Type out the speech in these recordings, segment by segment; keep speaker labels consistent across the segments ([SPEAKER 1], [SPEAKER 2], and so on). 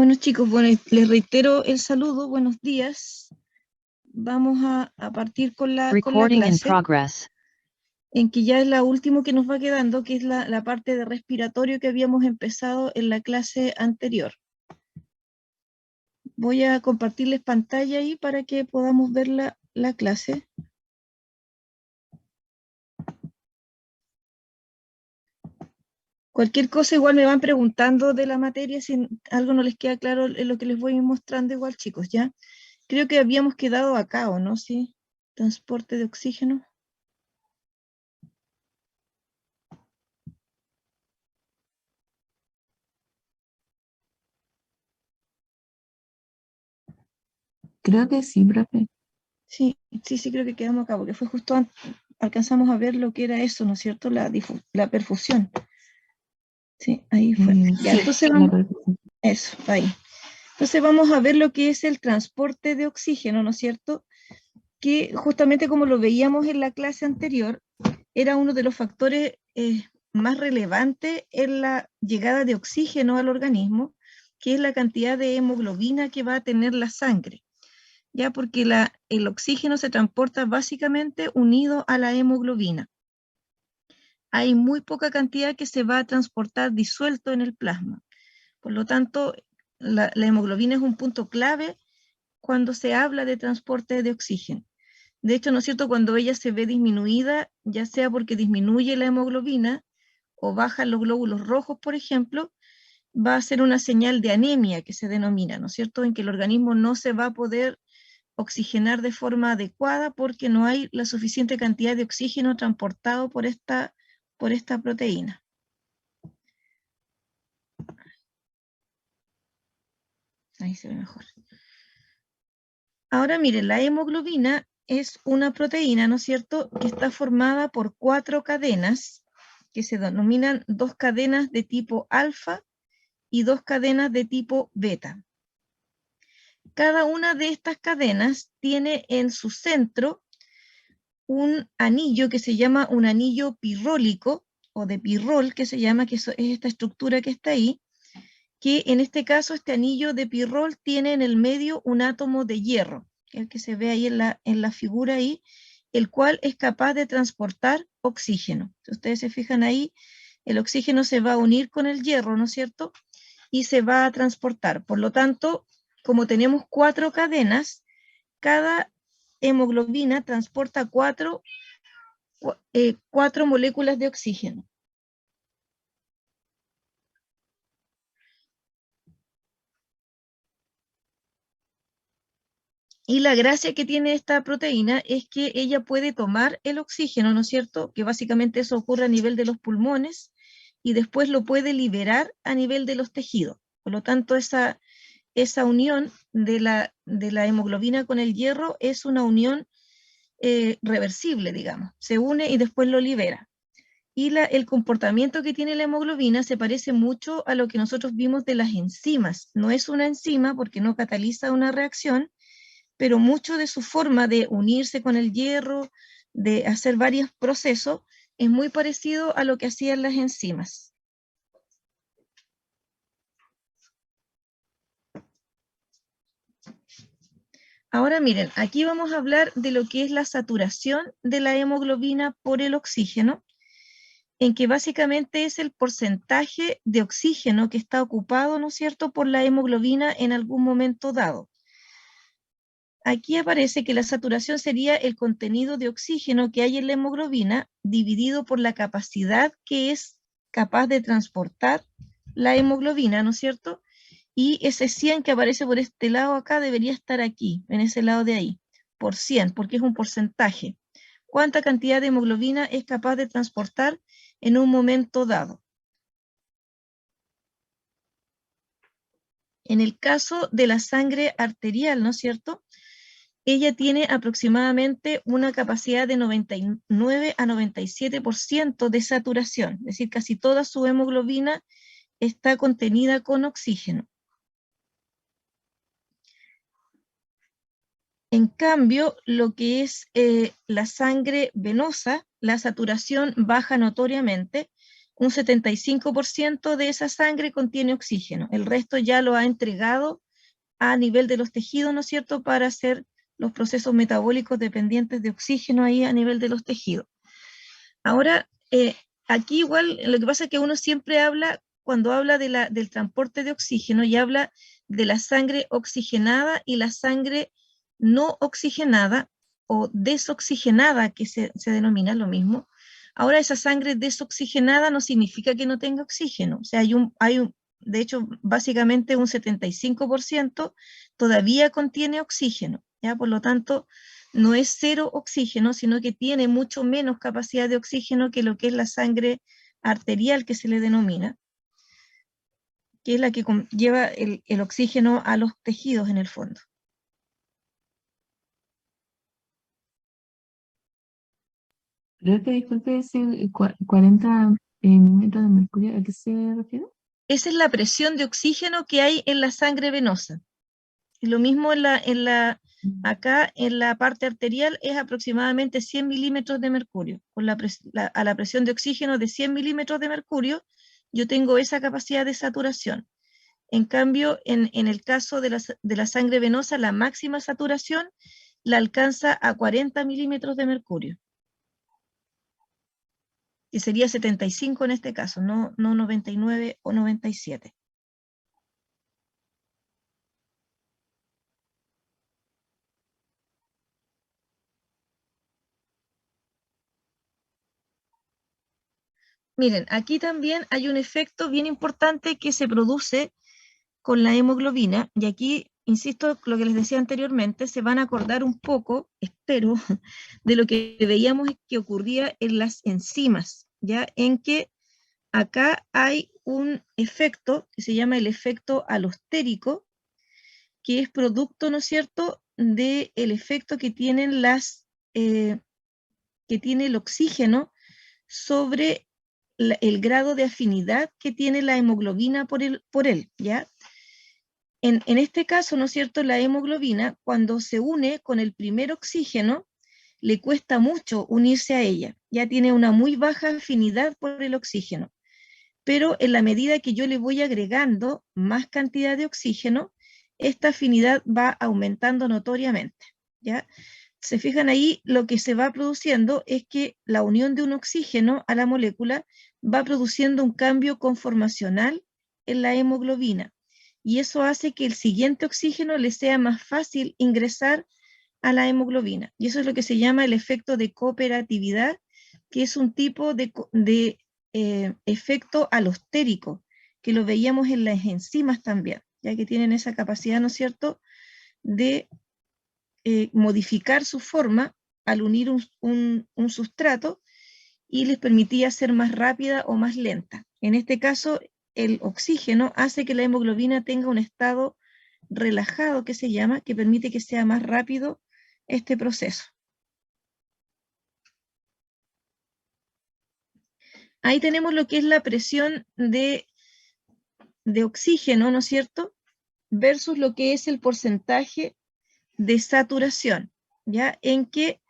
[SPEAKER 1] Bueno chicos, bueno, les reitero el saludo, buenos días. Vamos a partir con la clase, en que ya es la última que nos va quedando, que es la parte de respiratorio que habíamos empezado en la clase anterior. Voy a compartirles pantalla ahí para que podamos ver la clase. Cualquier cosa igual me van preguntando de la materia, si algo no les queda claro en lo que les voy mostrando igual chicos, ¿ya? Creo que habíamos quedado acá, ¿o no? Sí, transporte de oxígeno.
[SPEAKER 2] Creo que sí, profe.
[SPEAKER 1] Sí, creo que quedamos acá, porque fue justo antes, alcanzamos a ver lo que era eso, ¿no es cierto? La perfusión. Sí, ahí fue. Ya,
[SPEAKER 2] Sí,
[SPEAKER 1] entonces
[SPEAKER 2] la
[SPEAKER 1] vamos,
[SPEAKER 2] perfusión.
[SPEAKER 1] eso, ahí. Entonces vamos a ver lo que es el transporte de oxígeno, ¿no es cierto? Que justamente como lo veíamos en la clase anterior, era uno de los factores más relevantes en la llegada de oxígeno al organismo, que es la cantidad de hemoglobina que va a tener la sangre. Ya porque el oxígeno se transporta básicamente unido a la hemoglobina. Hay muy poca cantidad que se va a transportar disuelto en el plasma. Por lo tanto, la hemoglobina es un punto clave cuando se habla de transporte de oxígeno. De hecho, ¿no es cierto? Cuando ella se ve disminuida, ya sea porque disminuye la hemoglobina o bajan los glóbulos rojos, por ejemplo, va a ser una señal de anemia que se denomina, ¿no es cierto? En que el organismo no se va a poder oxigenar de forma adecuada porque no hay la suficiente cantidad de oxígeno transportado por esta proteína. Ahí se ve mejor. Ahora miren, la hemoglobina es una proteína, ¿no es cierto?, que está formada por 4 cadenas, que se denominan 2 cadenas de tipo alfa y 2 cadenas de tipo beta. Cada una de estas cadenas tiene en su centro un anillo que se llama un anillo pirrólico, o de pirrol, que se llama, que es esta estructura que está ahí, que en este caso este anillo de pirrol tiene en el medio un átomo de hierro, el que se ve ahí en la figura ahí, el cual es capaz de transportar oxígeno. Si ustedes se fijan ahí, el oxígeno se va a unir con el hierro, ¿no es cierto?, y se va a transportar. Por lo tanto, como tenemos 4 cadenas, cada hemoglobina transporta 4 moléculas de oxígeno. Y la gracia que tiene esta proteína es que ella puede tomar el oxígeno, ¿no es cierto? Que básicamente eso ocurre a nivel de los pulmones y después lo puede liberar a nivel de los tejidos. Por lo tanto, esa unión de la hemoglobina con el hierro es una unión reversible, digamos. Se une y después lo libera. Y el comportamiento que tiene la hemoglobina se parece mucho a lo que nosotros vimos de las enzimas. No es una enzima porque no cataliza una reacción, pero mucho de su forma de unirse con el hierro, de hacer varios procesos, es muy parecido a lo que hacían las enzimas. Ahora miren, aquí vamos a hablar de lo que es la saturación de la hemoglobina por el oxígeno, en que básicamente es el porcentaje de oxígeno que está ocupado, ¿no es cierto?, por la hemoglobina en algún momento dado. Aquí aparece que la saturación sería el contenido de oxígeno que hay en la hemoglobina dividido por la capacidad que es capaz de transportar la hemoglobina, ¿no es cierto? Y ese 100 que aparece por este lado acá debería estar aquí, en ese lado de ahí, por 100, porque es un porcentaje. ¿Cuánta cantidad de hemoglobina es capaz de transportar en un momento dado? En el caso de la sangre arterial, ¿no es cierto?, ella tiene aproximadamente una capacidad de 99 a 97% de saturación, es decir, casi toda su hemoglobina está contenida con oxígeno. En cambio, lo que es la sangre venosa, la saturación baja notoriamente, un 75% de esa sangre contiene oxígeno. El resto ya lo ha entregado a nivel de los tejidos, ¿no es cierto?, para hacer los procesos metabólicos dependientes de oxígeno ahí a nivel de los tejidos. Ahora, aquí igual lo que pasa es que uno siempre habla, cuando habla del transporte de oxígeno, y habla de la sangre oxigenada y la sangre no oxigenada o desoxigenada, que se denomina lo mismo. Ahora, esa sangre desoxigenada no significa que no tenga oxígeno. O sea, de hecho, básicamente un 75% todavía contiene oxígeno, ¿ya? Por lo tanto, no es cero oxígeno, sino que tiene mucho menos capacidad de oxígeno que lo que es la sangre arterial, que se le denomina, que es la que lleva el oxígeno a los tejidos en el fondo.
[SPEAKER 2] Creo que, disculpe, ese 40 milímetros de mercurio, ¿a qué se refiere?
[SPEAKER 1] Esa es la presión de oxígeno que hay en la sangre venosa. Y lo mismo acá en la parte arterial es aproximadamente 100 milímetros de mercurio. Con a la presión de oxígeno de 100 milímetros de mercurio, yo tengo esa capacidad de saturación. En cambio, en el caso de la sangre venosa, la máxima saturación la alcanza a 40 milímetros de mercurio, que sería 75 en este caso, no 99 o 97. Miren, aquí también hay un efecto bien importante que se produce con la hemoglobina, y aquí, insisto, lo que les decía anteriormente, se van a acordar un poco, espero, de lo que veíamos que ocurría en las enzimas, ¿ya? En que acá hay un efecto que se llama el efecto alostérico, que es producto, ¿no es cierto?, del efecto que tienen que tiene el oxígeno sobre el grado de afinidad que tiene la hemoglobina por él, ¿ya? En este caso, ¿no es cierto?, la hemoglobina, cuando se une con el primer oxígeno, le cuesta mucho unirse a ella, ya tiene una muy baja afinidad por el oxígeno, pero en la medida que yo le voy agregando más cantidad de oxígeno, esta afinidad va aumentando notoriamente, ¿ya? Se fijan ahí, lo que se va produciendo es que la unión de un oxígeno a la molécula va produciendo un cambio conformacional en la hemoglobina, y eso hace que el siguiente oxígeno le sea más fácil ingresar a la hemoglobina, y eso es lo que se llama el efecto de cooperatividad, que es un tipo de efecto alostérico, que lo veíamos en las enzimas también, ya que tienen esa capacidad, ¿no es cierto?, de modificar su forma al unir un sustrato, y les permitía ser más rápida o más lenta. En este caso, el oxígeno hace que la hemoglobina tenga un estado relajado, que se llama, que permite que sea más rápido este proceso. Ahí tenemos lo que es la presión de oxígeno, ¿no es cierto?, versus lo que es el porcentaje de saturación, ¿ya? En que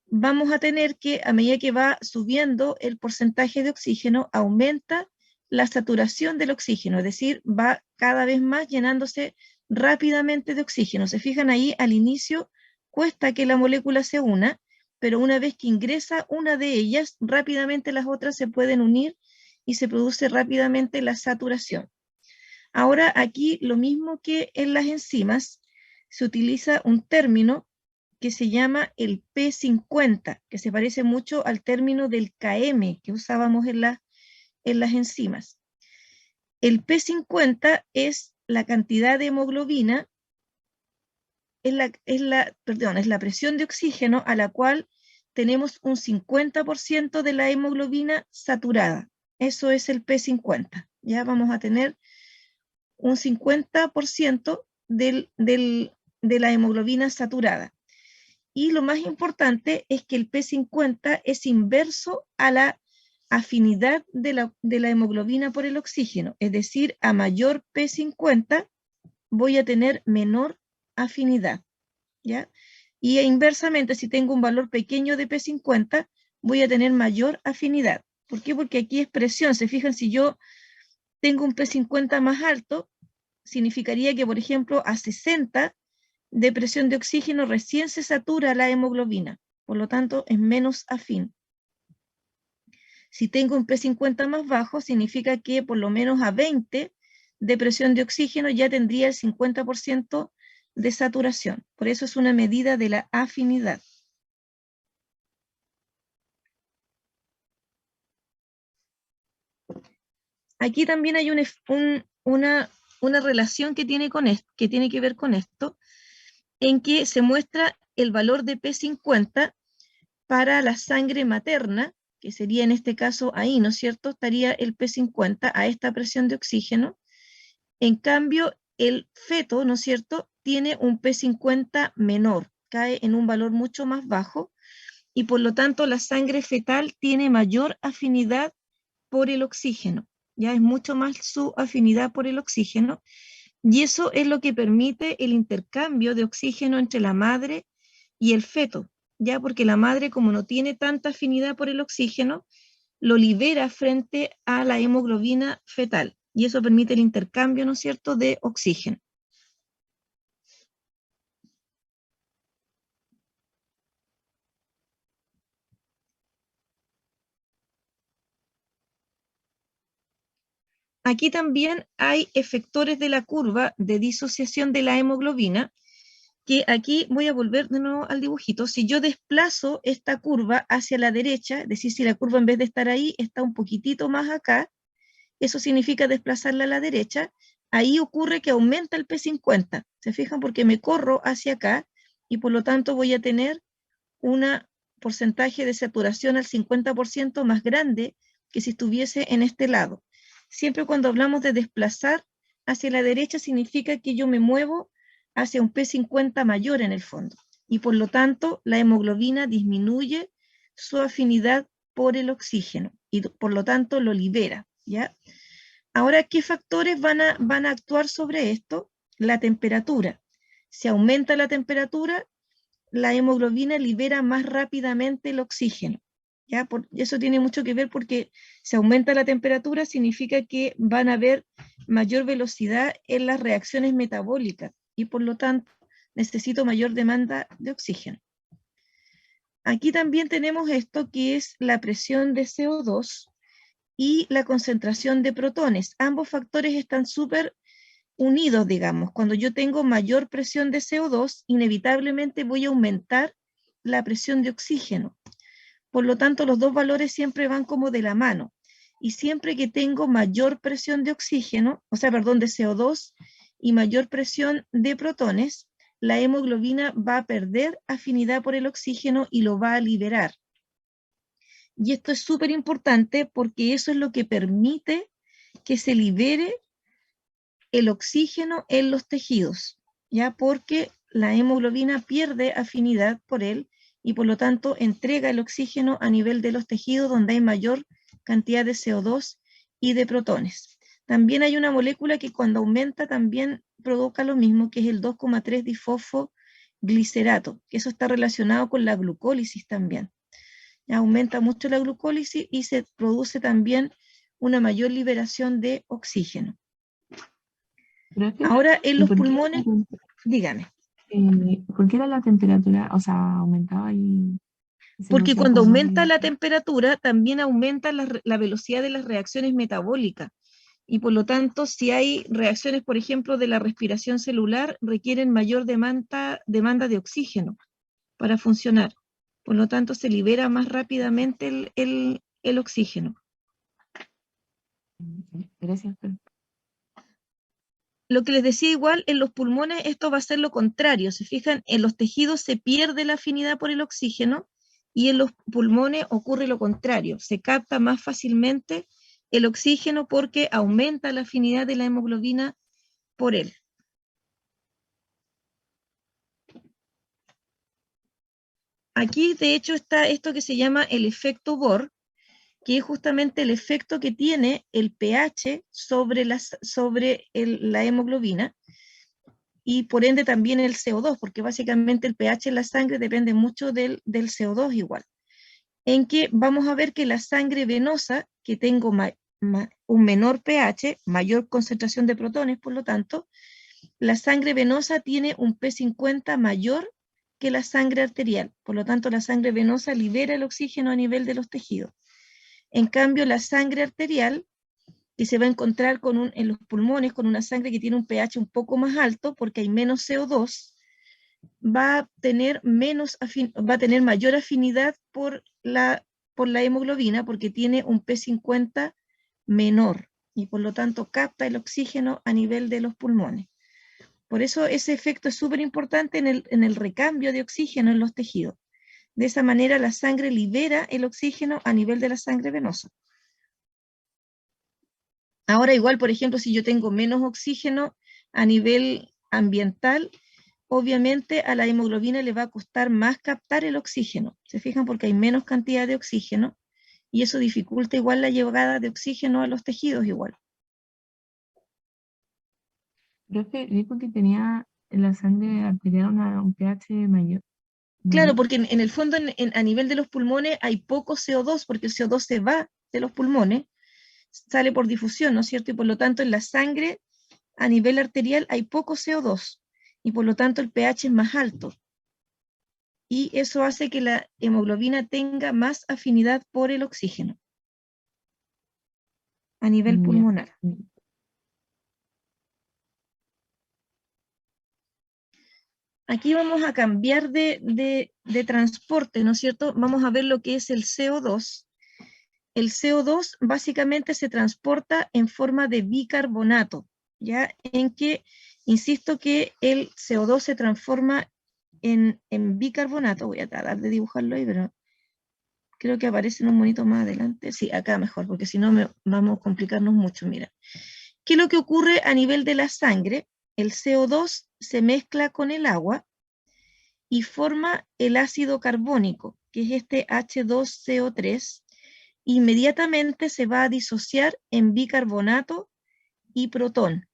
[SPEAKER 1] vamos a tener que, a medida que va subiendo el porcentaje de oxígeno, aumenta la saturación del oxígeno, es decir, va cada vez más llenándose rápidamente de oxígeno. Se fijan ahí, al inicio cuesta que la molécula se una, pero una vez que ingresa una de ellas, rápidamente las otras se pueden unir y se produce rápidamente la saturación. Ahora aquí, lo mismo que en las enzimas, se utiliza un término que se llama el P50, que se parece mucho al término del km que usábamos en las enzimas. El P50 es la cantidad de hemoglobina, es la presión de oxígeno a la cual tenemos un 50% de la hemoglobina saturada. Eso es el P50. Ya vamos a tener un 50% de la hemoglobina saturada. Y lo más importante es que el P50 es inverso a la afinidad de la hemoglobina por el oxígeno. Es decir, a mayor P50 voy a tener menor afinidad, ¿ya? Y inversamente, si tengo un valor pequeño de P50, voy a tener mayor afinidad. ¿Por qué? Porque aquí es presión. Se fijan, si yo tengo un P50 más alto, significaría que, por ejemplo, a 60 de presión de oxígeno recién se satura la hemoglobina. Por lo tanto, es menos afín. Si tengo un P50 más bajo, significa que por lo menos a 20 de presión de oxígeno ya tendría el 50% de saturación. Por eso es una medida de la afinidad. Aquí también hay una relación que tiene que ver con esto, en que se muestra el valor de P50 para la sangre materna, que sería en este caso ahí, ¿no es cierto? Estaría el P50 a esta presión de oxígeno. En cambio, el feto, ¿no es cierto?, tiene un P50 menor, cae en un valor mucho más bajo, y por lo tanto la sangre fetal tiene mayor afinidad por el oxígeno. Ya es mucho más su afinidad por el oxígeno, y eso es lo que permite el intercambio de oxígeno entre la madre y el feto, ya porque la madre, como no tiene tanta afinidad por el oxígeno, lo libera frente a la hemoglobina fetal, y eso permite el intercambio, ¿no es cierto?, de oxígeno. Aquí también hay efectores de la curva de disociación de la hemoglobina, que aquí voy a volver de nuevo al dibujito. Si yo desplazo esta curva hacia la derecha, es decir, si la curva en vez de estar ahí está un poquitito más acá, eso significa desplazarla a la derecha, ahí ocurre que aumenta el P50. ¿Se fijan? Porque me corro hacia acá y por lo tanto voy a tener un porcentaje de saturación al 50% más grande que si estuviese en este lado. Siempre cuando hablamos de desplazar hacia la derecha significa que yo me muevo hacia un P50 mayor en el fondo, y por lo tanto la hemoglobina disminuye su afinidad por el oxígeno y por lo tanto lo libera, ¿ya? Ahora, ¿qué factores van a actuar sobre esto? La temperatura. Si aumenta la temperatura, la hemoglobina libera más rápidamente el oxígeno. ¿Ya? Eso tiene mucho que ver porque si aumenta la temperatura significa que van a haber mayor velocidad en las reacciones metabólicas y por lo tanto necesito mayor demanda de oxígeno. Aquí también tenemos esto que es la presión de CO2 y la concentración de protones. Ambos factores están súper unidos, digamos. Cuando yo tengo mayor presión de CO2, inevitablemente voy a aumentar la presión de oxígeno. Por lo tanto, los dos valores siempre van como de la mano. Y siempre que tengo mayor presión de oxígeno, de CO2 y mayor presión de protones, la hemoglobina va a perder afinidad por el oxígeno y lo va a liberar. Y esto es súper importante porque eso es lo que permite que se libere el oxígeno en los tejidos, ya porque la hemoglobina pierde afinidad por él y por lo tanto entrega el oxígeno a nivel de los tejidos donde hay mayor cantidad de CO2 y de protones. También hay una molécula que cuando aumenta también provoca lo mismo, que es el 2,3 difosfoglicerato, que eso está relacionado con la glucólisis también. Aumenta mucho la glucólisis y se produce también una mayor liberación de oxígeno. Ahora en los pulmones, dígame.
[SPEAKER 2] ¿Por qué era la temperatura? O sea, aumentaba y se
[SPEAKER 1] Porque
[SPEAKER 2] producía
[SPEAKER 1] cuando
[SPEAKER 2] como más
[SPEAKER 1] aumenta la temperatura, también aumenta la velocidad de las reacciones metabólicas. Y por lo tanto, si hay reacciones, por ejemplo, de la respiración celular, requieren mayor demanda de oxígeno para funcionar. Por lo tanto, se libera más rápidamente el oxígeno.
[SPEAKER 2] Gracias.
[SPEAKER 1] Lo que les decía igual, en los pulmones esto va a ser lo contrario. Se fijan, en los tejidos se pierde la afinidad por el oxígeno y en los pulmones ocurre lo contrario. Se capta más fácilmente el oxígeno porque aumenta la afinidad de la hemoglobina por él. Aquí, de hecho, está esto que se llama el efecto Bohr, que es justamente el efecto que tiene el pH sobre la hemoglobina, y por ende también el CO2, porque básicamente el pH en la sangre depende mucho del CO2 igual. en que vamos a ver que la sangre venosa, que tengo un menor pH, mayor concentración de protones, por lo tanto, la sangre venosa tiene un P50 mayor que la sangre arterial. Por lo tanto, la sangre venosa libera el oxígeno a nivel de los tejidos. En cambio, la sangre arterial, que se va a encontrar en los pulmones con una sangre que tiene un pH un poco más alto, porque hay menos CO2, va a tener mayor afinidad por la hemoglobina, porque tiene un P50 menor, y por lo tanto capta el oxígeno a nivel de los pulmones. Por eso ese efecto es súper importante en el recambio de oxígeno en los tejidos. De esa manera la sangre libera el oxígeno a nivel de la sangre venosa. Ahora igual, por ejemplo, si yo tengo menos oxígeno a nivel ambiental, obviamente a la hemoglobina le va a costar más captar el oxígeno. ¿Se fijan? Porque hay menos cantidad de oxígeno y eso dificulta igual la llegada de oxígeno a los tejidos igual.
[SPEAKER 2] Profe, dijo que tenía la sangre arterial un pH mayor.
[SPEAKER 1] Claro, porque en el fondo a nivel de los pulmones hay poco CO2, porque el CO2 se va de los pulmones, sale por difusión, ¿no es cierto? Y por lo tanto en la sangre a nivel arterial hay poco CO2 y por lo tanto el pH es más alto. Y eso hace que la hemoglobina tenga más afinidad por el oxígeno a nivel pulmonar. Aquí vamos a cambiar de transporte, ¿no es cierto? Vamos a ver lo que es el CO2. El CO2 básicamente se transporta en forma de bicarbonato, ¿ya? En que, insisto que el CO2 se transforma en bicarbonato. Voy a tratar de dibujarlo ahí, pero creo que aparece en un monito más adelante. Sí, acá mejor, porque si no vamos a complicarnos mucho. Mira, ¿qué es lo que ocurre a nivel de la sangre? El CO2 se mezcla con el agua y forma el ácido carbónico, que es este H2CO3. Inmediatamente se va a disociar en bicarbonato y protón.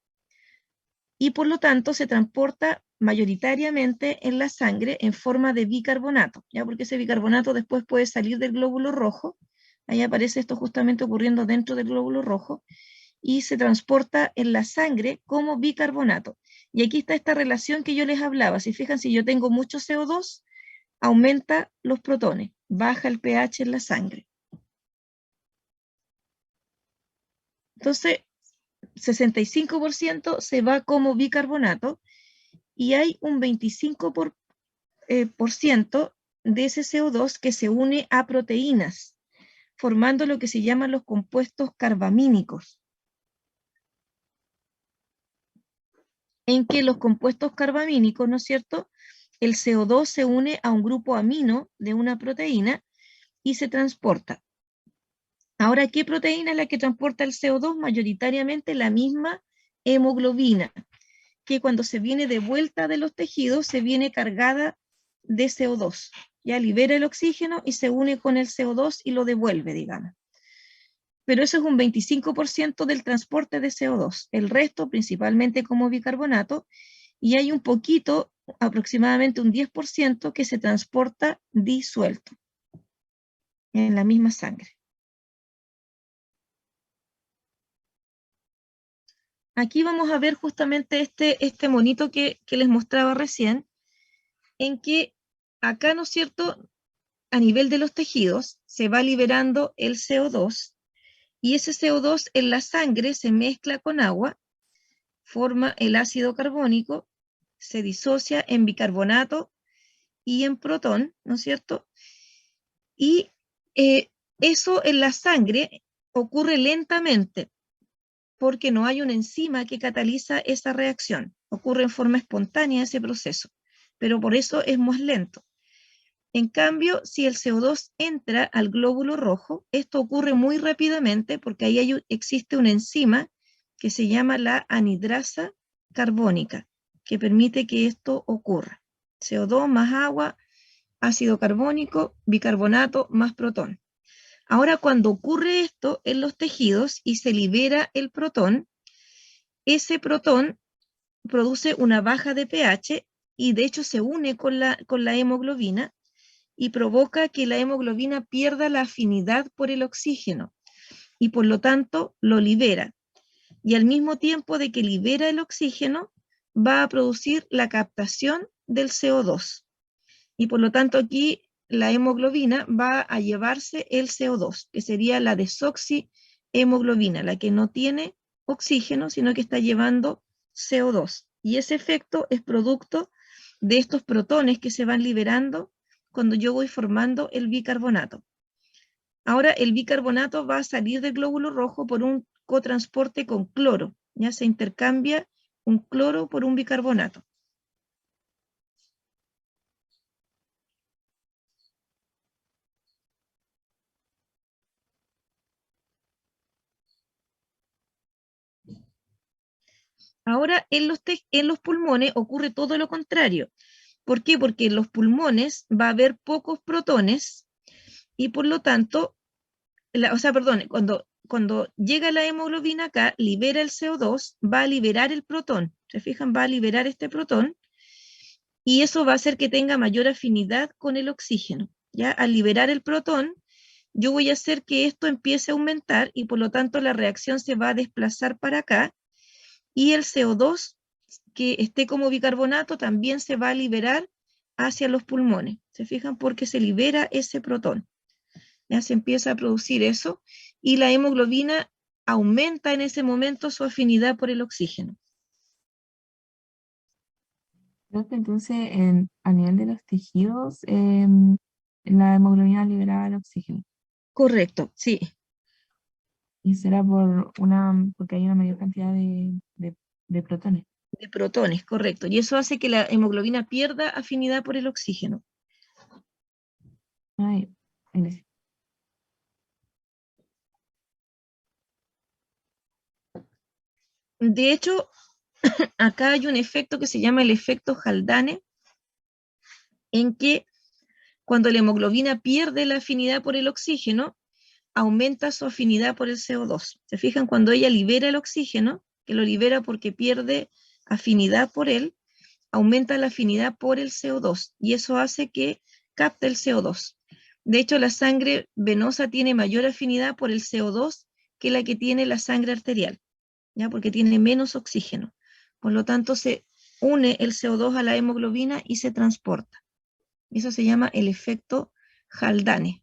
[SPEAKER 1] Y por lo tanto se transporta mayoritariamente en la sangre en forma de bicarbonato, ¿ya? Porque ese bicarbonato después puede salir del glóbulo rojo. Ahí aparece esto justamente ocurriendo dentro del glóbulo rojo y se transporta en la sangre como bicarbonato. Y aquí está esta relación que yo les hablaba. Si fijan, si yo tengo mucho CO2, aumenta los protones, baja el pH en la sangre. Entonces, 65% se va como bicarbonato y hay un 25% de ese CO2 que se une a proteínas, formando lo que se llaman los compuestos carbamínicos. En que los compuestos carbamínicos, ¿no es cierto? El CO2 se une a un grupo amino de una proteína y se transporta. Ahora, ¿qué proteína es la que transporta el CO2? Mayoritariamente la misma hemoglobina, que cuando se viene de vuelta de los tejidos se viene cargada de CO2. Ya libera el oxígeno y se une con el CO2 y lo devuelve, digamos. Pero eso es un 25% del transporte de CO2. El resto, principalmente como bicarbonato, y hay un poquito, aproximadamente un 10%, que se transporta disuelto en la misma sangre. Aquí vamos a ver justamente este monito que les mostraba recién, en que acá, ¿no es cierto?, a nivel de los tejidos se va liberando el CO2 y ese CO2 en la sangre se mezcla con agua, forma el ácido carbónico, se disocia en bicarbonato y en protón, ¿no es cierto? Y eso en la sangre ocurre lentamente porque no hay una enzima que cataliza esa reacción. Ocurre en forma espontánea ese proceso, pero por eso es más lento. En cambio, si el CO2 entra al glóbulo rojo, esto ocurre muy rápidamente porque ahí existe una enzima que se llama la anhidrasa carbónica, que permite que esto ocurra. CO2 más agua, ácido carbónico, bicarbonato más protón. Ahora, cuando ocurre esto en los tejidos y se libera el protón, ese protón produce una baja de pH y de hecho se une con la hemoglobina y provoca que la hemoglobina pierda la afinidad por el oxígeno y por lo tanto lo libera. Y al mismo tiempo de que libera el oxígeno, va a producir la captación del CO2. Y por lo tanto aquí la hemoglobina va a llevarse el CO2, que sería la desoxihemoglobina, la que no tiene oxígeno, sino que está llevando CO2. Y ese efecto es producto de estos protones que se van liberando cuando yo voy formando el bicarbonato. Ahora el bicarbonato va a salir del glóbulo rojo por un cotransporte con cloro. Ya se intercambia un cloro por un bicarbonato. Ahora en los pulmones ocurre todo lo contrario. ¿Por qué? Porque en los pulmones va a haber pocos protones y por lo tanto, cuando llega la hemoglobina acá, libera el CO2, va a liberar el protón. ¿Se fijan? Va a liberar este protón y eso va a hacer que tenga mayor afinidad con el oxígeno. ¿Ya? Al liberar el protón, yo voy a hacer que esto empiece a aumentar y por lo tanto la reacción se va a desplazar para acá y el CO2 que esté como bicarbonato también se va a liberar hacia los pulmones. ¿Se fijan? Porque se libera ese protón. Ya se empieza a producir eso y la hemoglobina aumenta en ese momento su afinidad por el oxígeno.
[SPEAKER 2] Creo que entonces a nivel de los tejidos, la hemoglobina libera el oxígeno.
[SPEAKER 1] Correcto, sí.
[SPEAKER 2] Y será porque hay una mayor cantidad de protones.
[SPEAKER 1] De protones, correcto. Y eso hace que la hemoglobina pierda afinidad por el oxígeno.
[SPEAKER 2] Ay, gracias.
[SPEAKER 1] De hecho, acá hay un efecto que se llama el efecto Haldane, en que cuando la hemoglobina pierde la afinidad por el oxígeno, aumenta su afinidad por el CO2. ¿Se fijan? Cuando ella libera el oxígeno, que lo libera porque pierde afinidad por él, aumenta la afinidad por el CO2 y eso hace que capte el CO2. De hecho, la sangre venosa tiene mayor afinidad por el CO2 que la que tiene la sangre arterial, ¿ya? Porque tiene menos oxígeno. Por lo tanto, se une el CO2 a la hemoglobina y se transporta. Eso se llama el efecto Haldane.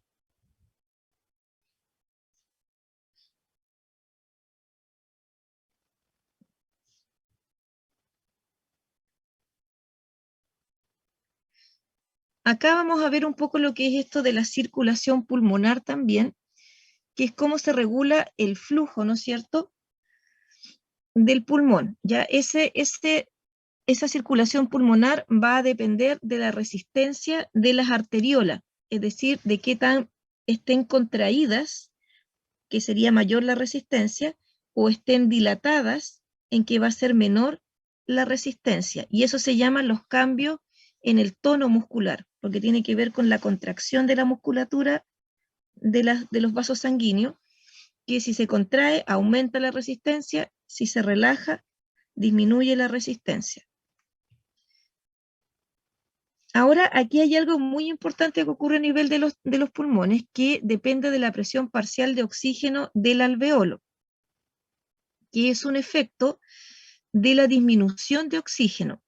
[SPEAKER 1] Acá vamos a ver un poco lo que es esto de la circulación pulmonar también, que es cómo se regula el flujo, ¿no es cierto?, del pulmón. Ya esa circulación pulmonar va a depender de la resistencia de las arteriolas, es decir, de qué tan estén contraídas, que sería mayor la resistencia, o estén dilatadas, en que va a ser menor la resistencia. Y eso se llaman los cambios en el tono muscular, porque tiene que ver con la contracción de la musculatura de los vasos sanguíneos, que si se contrae aumenta la resistencia, si se relaja disminuye la resistencia. Ahora, aquí hay algo muy importante que ocurre a nivel de los pulmones, que depende de la presión parcial de oxígeno del alveolo, que es un efecto de la disminución de oxígeno.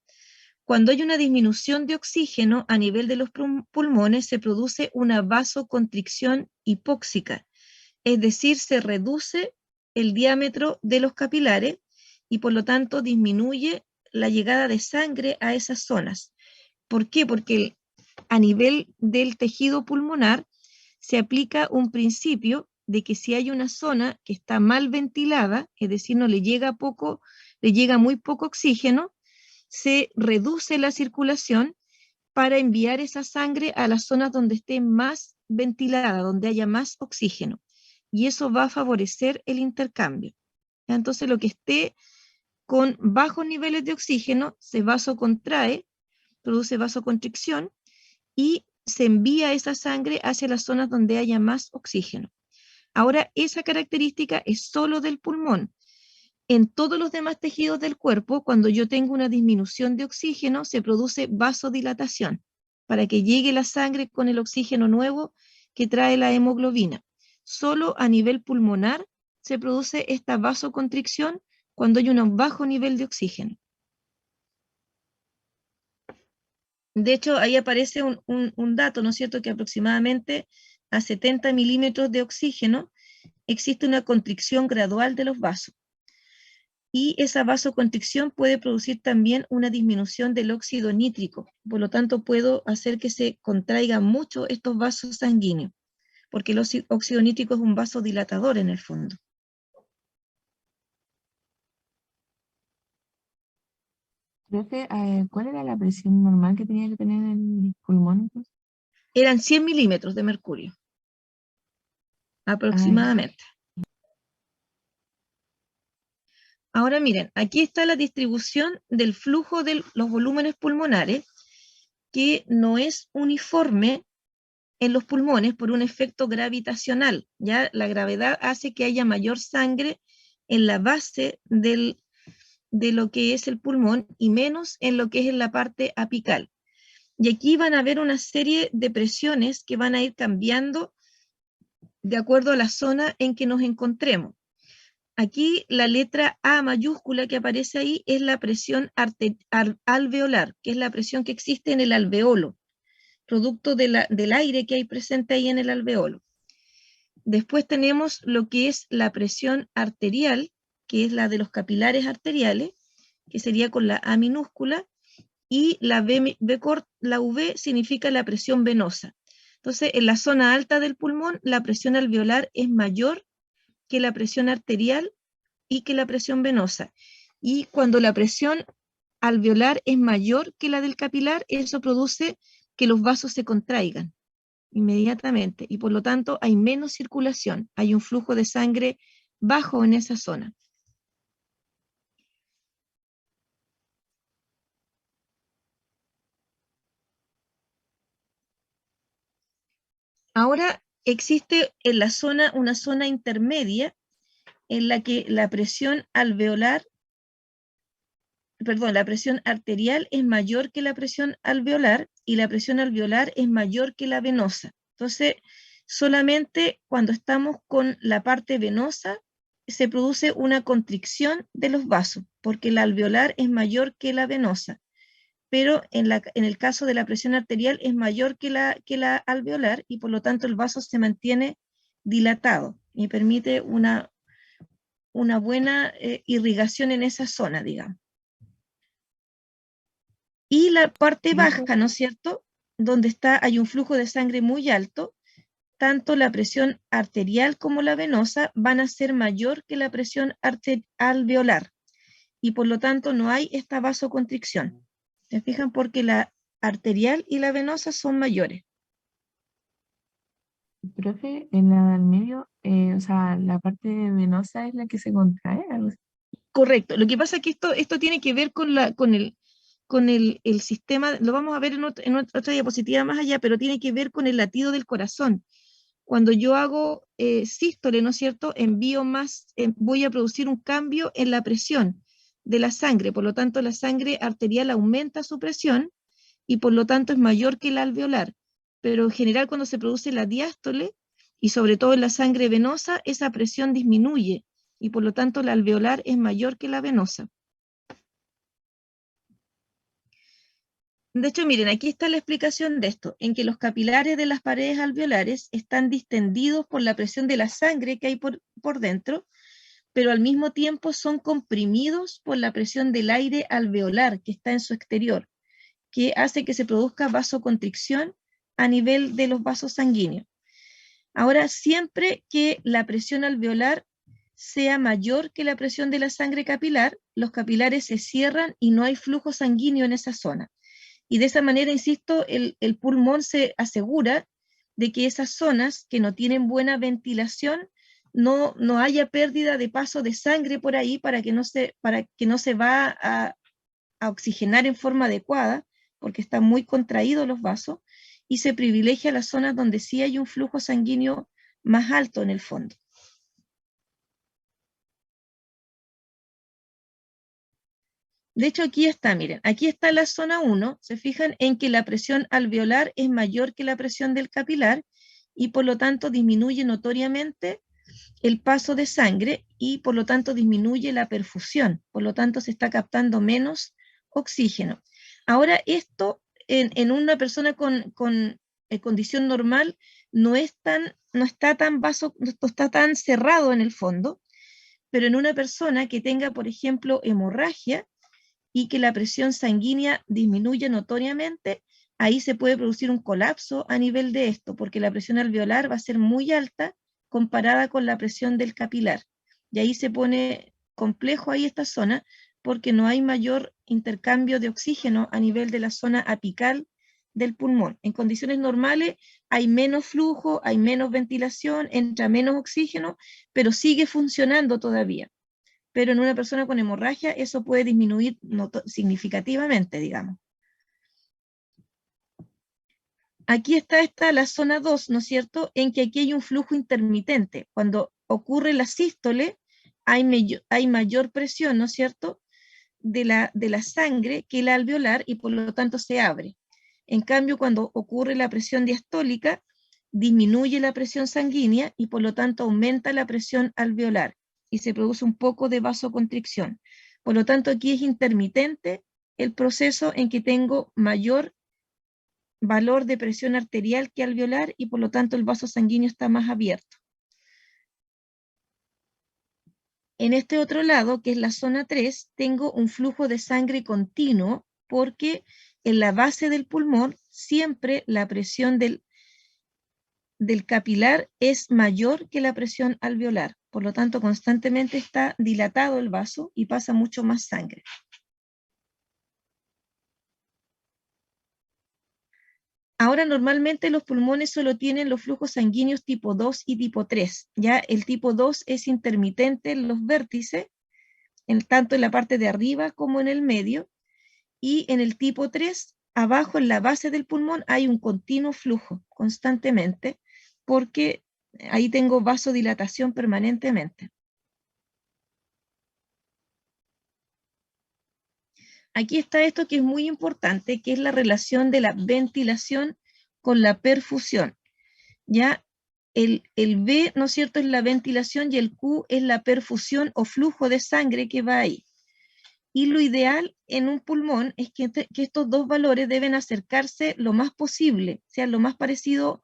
[SPEAKER 1] Cuando hay una disminución de oxígeno a nivel de los pulmones, se produce una vasoconstricción hipóxica, es decir, se reduce el diámetro de los capilares y por lo tanto disminuye la llegada de sangre a esas zonas. ¿Por qué? Porque a nivel del tejido pulmonar se aplica un principio de que si hay una zona que está mal ventilada, es decir, no le llega muy poco oxígeno, se reduce la circulación para enviar esa sangre a las zonas donde esté más ventilada, donde haya más oxígeno. Y eso va a favorecer el intercambio. Entonces, lo que esté con bajos niveles de oxígeno se vasocontrae, produce vasoconstricción y se envía esa sangre hacia las zonas donde haya más oxígeno. Ahora, esa característica es solo del pulmón. En todos los demás tejidos del cuerpo, cuando yo tengo una disminución de oxígeno, se produce vasodilatación para que llegue la sangre con el oxígeno nuevo que trae la hemoglobina. Solo a nivel pulmonar se produce esta vasoconstricción cuando hay un bajo nivel de oxígeno. De hecho, ahí aparece un dato, ¿no es cierto?, que aproximadamente a 70 milímetros de oxígeno existe una constricción gradual de los vasos. Y esa vasoconstricción puede producir también una disminución del óxido nítrico. Por lo tanto, puedo hacer que se contraigan mucho estos vasos sanguíneos, porque el óxido nítrico es un vasodilatador en el fondo.
[SPEAKER 2] Profe, ¿cuál era la presión normal que tenía que tener el pulmón, entonces?
[SPEAKER 1] Eran 100 milímetros de mercurio,
[SPEAKER 2] Ah, ya.
[SPEAKER 1] aproximadamente. Ahora miren, aquí está la distribución del flujo de los volúmenes pulmonares, que no es uniforme en los pulmones por un efecto gravitacional. Ya la gravedad hace que haya mayor sangre en la base de lo que es el pulmón y menos en lo que es en la parte apical. Y aquí van a ver una serie de presiones que van a ir cambiando de acuerdo a la zona en que nos encontremos. Aquí la letra A mayúscula que aparece ahí es la presión alveolar, que es la presión que existe en el alveolo, producto del aire que hay presente ahí en el alveolo. Después tenemos lo que es la presión arterial, que es la de los capilares arteriales, que sería con la A minúscula, y la la V significa la presión venosa. Entonces, en la zona alta del pulmón, la presión alveolar es mayor que la presión arterial y que la presión venosa. Y cuando la presión alveolar es mayor que la del capilar, eso produce que los vasos se contraigan inmediatamente y por lo tanto hay menos circulación, hay un flujo de sangre bajo en esa zona. Ahora existe en la zona una zona intermedia en la que la presión alveolar, perdón, la presión arterial es mayor que la presión alveolar y la presión alveolar es mayor que la venosa. Entonces, solamente cuando estamos con la parte venosa se produce una constricción de los vasos, porque la alveolar es mayor que la venosa, pero en el caso de la presión arterial es mayor que la alveolar y por lo tanto el vaso se mantiene dilatado y permite una buena irrigación en esa zona, digamos. Y la parte baja, ¿no es cierto?, donde hay un flujo de sangre muy alto, tanto la presión arterial como la venosa van a ser mayor que la presión alveolar y por lo tanto no hay esta vasoconstricción. ¿Se fijan? Porque la arterial y la venosa son mayores.
[SPEAKER 2] Profe, en la del medio, o sea, la parte venosa es la que se contrae, algo así.
[SPEAKER 1] Correcto. Lo que pasa es que esto tiene que ver con el sistema, lo vamos a ver en otra diapositiva más allá, pero tiene que ver con el latido del corazón. Cuando yo hago sístole, ¿no es cierto?, voy a producir un cambio en la presión de la sangre, por lo tanto la sangre arterial aumenta su presión y por lo tanto es mayor que la alveolar. Pero en general cuando se produce la diástole, y sobre todo en la sangre venosa, esa presión disminuye y por lo tanto la alveolar es mayor que la venosa. De hecho, miren, aquí está la explicación de esto, en que los capilares de las paredes alveolares están distendidos por la presión de la sangre que hay por dentro, pero al mismo tiempo son comprimidos por la presión del aire alveolar que está en su exterior, que hace que se produzca vasoconstricción a nivel de los vasos sanguíneos. Ahora, siempre que la presión alveolar sea mayor que la presión de la sangre capilar, los capilares se cierran y no hay flujo sanguíneo en esa zona. Y de esa manera, insisto, el pulmón se asegura de que esas zonas que no tienen buena ventilación no haya pérdida de paso de sangre por ahí para que no se va a oxigenar en forma adecuada, porque están muy contraídos los vasos, y se privilegia las zonas donde sí hay un flujo sanguíneo más alto en el fondo. De hecho, aquí está, miren, aquí está la zona 1, se fijan en que la presión alveolar es mayor que la presión del capilar y por lo tanto disminuye notoriamente el paso de sangre y por lo tanto disminuye la perfusión, por lo tanto se está captando menos oxígeno. Ahora esto en una persona con condición normal no está tan cerrado en el fondo, pero en una persona que tenga, por ejemplo, hemorragia y que la presión sanguínea disminuya notoriamente, ahí se puede producir un colapso a nivel de esto, porque la presión alveolar va a ser muy alta comparada con la presión del capilar. Y ahí se pone complejo ahí esta zona, porque no hay mayor intercambio de oxígeno a nivel de la zona apical del pulmón. En condiciones normales hay menos flujo, hay menos ventilación, entra menos oxígeno, pero sigue funcionando todavía. Pero en una persona con hemorragia eso puede disminuir significativamente, digamos. Aquí está la zona 2, ¿no es cierto?, en que aquí hay un flujo intermitente. Cuando ocurre la sístole, hay mayor presión, ¿no es cierto?, de la sangre que la alveolar y por lo tanto se abre. En cambio, cuando ocurre la presión diastólica, disminuye la presión sanguínea y por lo tanto aumenta la presión alveolar y se produce un poco de vasoconstricción. Por lo tanto, aquí es intermitente el proceso en que tengo mayor valor de presión arterial que alveolar y por lo tanto el vaso sanguíneo está más abierto. En este otro lado, que es la zona 3, tengo un flujo de sangre continuo porque en la base del pulmón siempre la presión del capilar es mayor que la presión alveolar. Por lo tanto, constantemente está dilatado el vaso y pasa mucho más sangre. Ahora, normalmente los pulmones solo tienen los flujos sanguíneos tipo 2 y tipo 3. Ya el tipo 2 es intermitente en los vértices, tanto en la parte de arriba como en el medio, y en el tipo 3, abajo en la base del pulmón hay un continuo flujo constantemente, porque ahí tengo vasodilatación permanentemente. Aquí está esto que es muy importante, que es la relación de la ventilación con la perfusión. Ya el B, ¿no es cierto?, es la ventilación y el Q es la perfusión o flujo de sangre que va ahí. Y lo ideal en un pulmón es que estos dos valores deben acercarse lo más posible, sea lo más parecido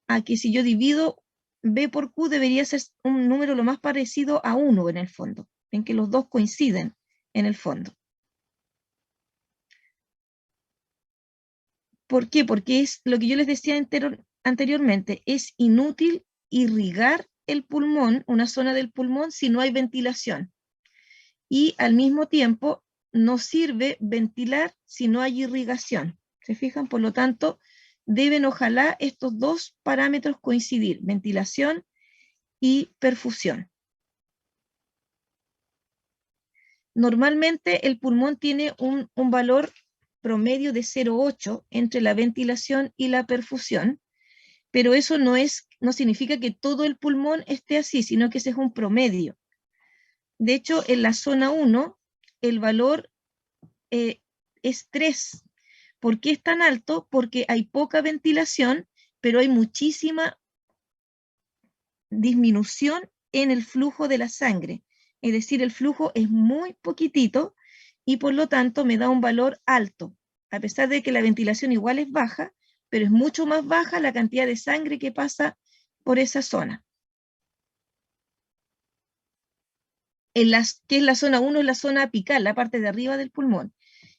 [SPEAKER 1] a que si yo divido B por Q debería ser un número lo más parecido a 1 en el fondo, en que los dos coinciden en el fondo. ¿Por qué? Porque es lo que yo les decía anteriormente, es inútil irrigar el pulmón, una zona del pulmón, si no hay ventilación. Y al mismo tiempo no sirve ventilar si no hay irrigación. ¿Se fijan? Por lo tanto, deben ojalá estos dos parámetros coincidir, ventilación y perfusión. Normalmente el pulmón tiene un valor promedio de 0,8 entre la ventilación y la perfusión, pero eso no significa que todo el pulmón esté así, sino que ese es un promedio. De hecho, en la zona 1, el valor es 3. ¿Por qué es tan alto? Porque hay poca ventilación, pero hay muchísima disminución en el flujo de la sangre. Es decir, el flujo es muy poquitito y por lo tanto me da un valor alto, a pesar de que la ventilación igual es baja, pero es mucho más baja la cantidad de sangre que pasa por esa zona. Que es la zona 1, es la zona apical, la parte de arriba del pulmón.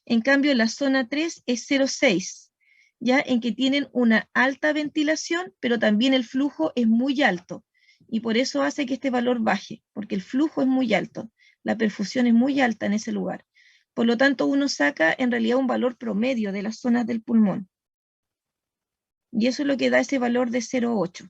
[SPEAKER 1] En cambio, la zona 3 es 0,6, ya en que tienen una alta ventilación, pero también el flujo es muy alto. Y por eso hace que este valor baje, porque el flujo es muy alto, la perfusión es muy alta en ese lugar. Por lo tanto, uno saca en realidad un valor promedio de las zonas del pulmón. Y eso es lo que da ese valor de 0,8.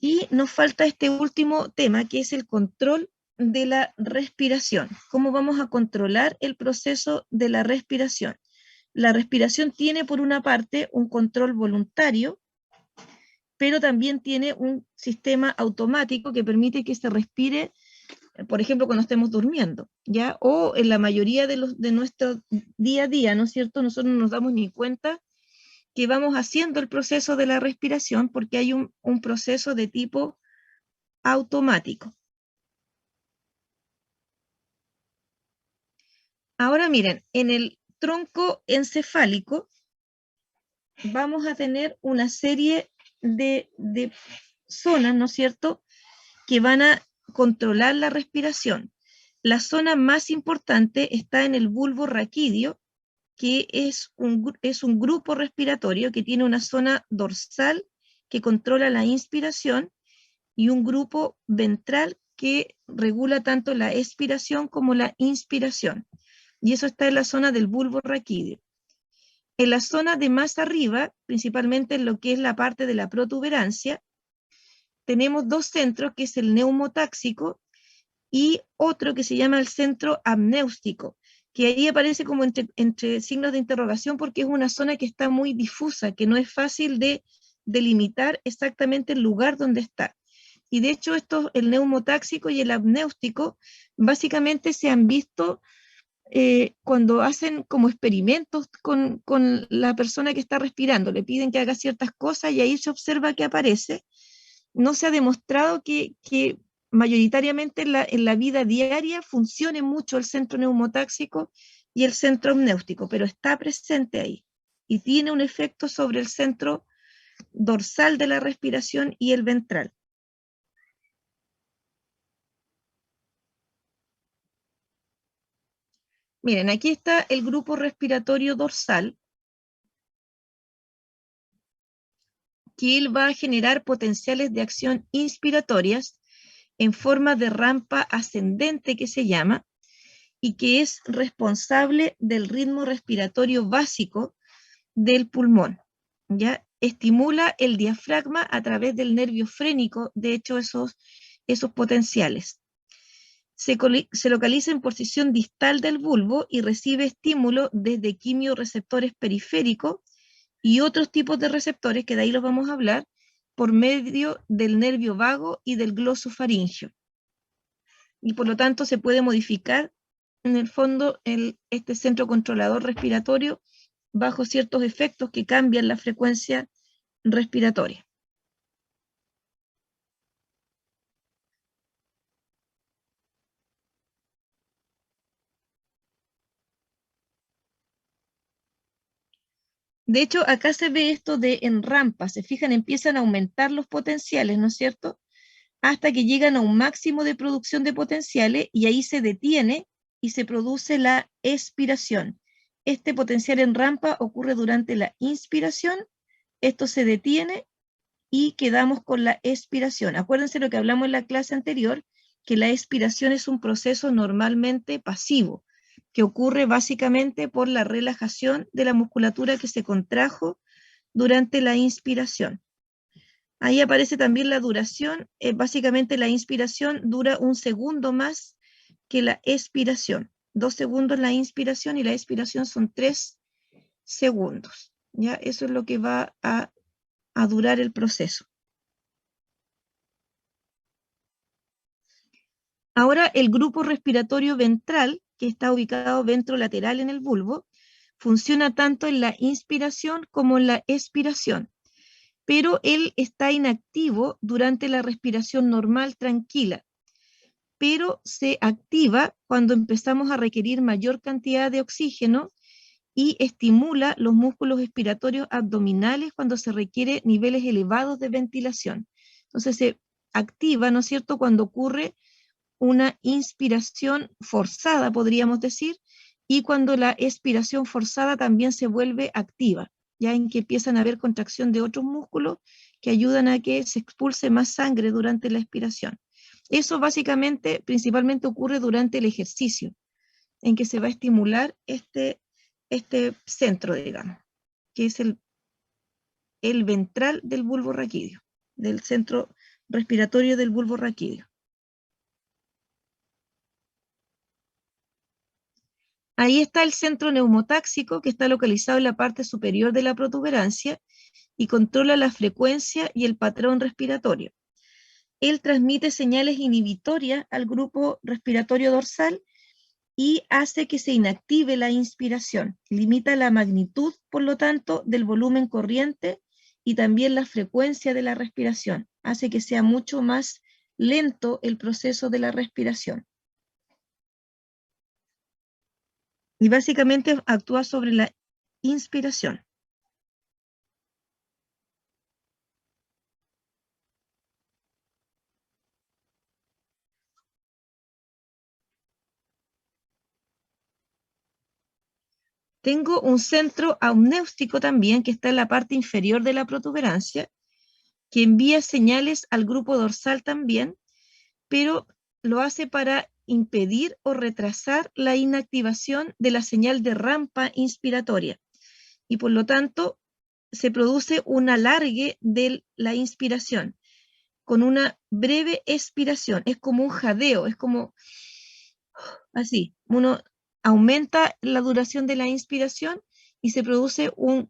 [SPEAKER 1] Y nos falta este último tema, que es el control de la respiración. ¿Cómo vamos a controlar el proceso de la respiración? La respiración tiene por una parte un control voluntario pero también tiene un sistema automático que permite que se respire, por ejemplo, cuando estemos durmiendo, ¿ya? O en la mayoría de nuestro día a día, ¿no es cierto? Nosotros no nos damos ni cuenta que vamos haciendo el proceso de la respiración porque hay un proceso de tipo automático. Ahora miren, en el tronco encefálico vamos a tener una serie de zonas, ¿no es cierto?, que van a controlar la respiración. La zona más importante está en el bulbo raquídeo, que es un grupo respiratorio que tiene una zona dorsal que controla la inspiración y un grupo ventral que regula tanto la expiración como la inspiración. Y eso está en la zona del bulbo raquídeo. En la zona de más arriba, principalmente en lo que es la parte de la protuberancia, tenemos dos centros, que es el neumotáxico y otro que se llama el centro apnéustico, que ahí aparece como entre signos de interrogación porque es una zona que está muy difusa, que no es fácil de delimitar exactamente el lugar donde está. Y de hecho el neumotáxico y el apnéustico básicamente se han visto cuando hacen como experimentos con la persona que está respirando, le piden que haga ciertas cosas y ahí se observa que aparece. No se ha demostrado que mayoritariamente en la vida diaria funcione mucho el centro neumotáxico y el centro apnéutico, pero está presente ahí y tiene un efecto sobre el centro dorsal de la respiración y el ventral. Miren, aquí está el grupo respiratorio dorsal, que él va a generar potenciales de acción inspiratorias en forma de rampa ascendente que se llama, y que es responsable del ritmo respiratorio básico del pulmón. ¿Ya? Estimula el diafragma a través del nervio frénico, de hecho esos potenciales. Se localiza en posición distal del bulbo y recibe estímulo desde quimiorreceptores periféricos y otros tipos de receptores, que de ahí los vamos a hablar, por medio del nervio vago y del glosofaringeo. Y por lo tanto se puede modificar en el fondo este centro controlador respiratorio bajo ciertos efectos que cambian la frecuencia respiratoria. De hecho, acá se ve esto de en rampa, se fijan, empiezan a aumentar los potenciales, ¿no es cierto?, hasta que llegan a un máximo de producción de potenciales y ahí se detiene y se produce la expiración. Este potencial en rampa ocurre durante la inspiración, esto se detiene y quedamos con la expiración. Acuérdense lo que hablamos en la clase anterior, que la expiración es un proceso normalmente pasivo, que ocurre básicamente por la relajación de la musculatura que se contrajo durante la inspiración. Ahí aparece también la duración, básicamente la inspiración dura 1 segundo más que la expiración. 2 segundos la inspiración y la expiración son 3 segundos. ¿Ya? Eso es lo que va a durar el proceso. Ahora el grupo respiratorio ventral, que está ubicado ventrolateral en el bulbo, funciona tanto en la inspiración como en la expiración, pero él está inactivo durante la respiración normal tranquila, pero se activa cuando empezamos a requerir mayor cantidad de oxígeno y estimula los músculos expiratorios abdominales cuando se requiere niveles elevados de ventilación. Entonces se activa, ¿no es cierto?, cuando ocurre una inspiración forzada, podríamos decir, y cuando la expiración forzada también se vuelve activa, ya en que empiezan a haber contracción de otros músculos que ayudan a que se expulse más sangre durante la expiración. Eso básicamente, principalmente ocurre durante el ejercicio, en que se va a estimular este centro, digamos, que es el ventral del bulbo raquídeo, del centro respiratorio del bulbo raquídeo. Ahí está el centro neumotáxico, que está localizado en la parte superior de la protuberancia y controla la frecuencia y el patrón respiratorio. Él transmite señales inhibitorias al grupo respiratorio dorsal y hace que se inactive la inspiración. Limita la magnitud, por lo tanto, del volumen corriente y también la frecuencia de la respiración. Hace que sea mucho más lento el proceso de la respiración. Y básicamente actúa sobre la inspiración. Tengo un centro amnéustico también que está en la parte inferior de la protuberancia, que envía señales al grupo dorsal también, pero lo hace para impedir o retrasar la inactivación de la señal de rampa inspiratoria. Y por lo tanto, se produce un alargue de la inspiración con una breve expiración. Es como un jadeo, es como así. Uno aumenta la duración de la inspiración y se produce una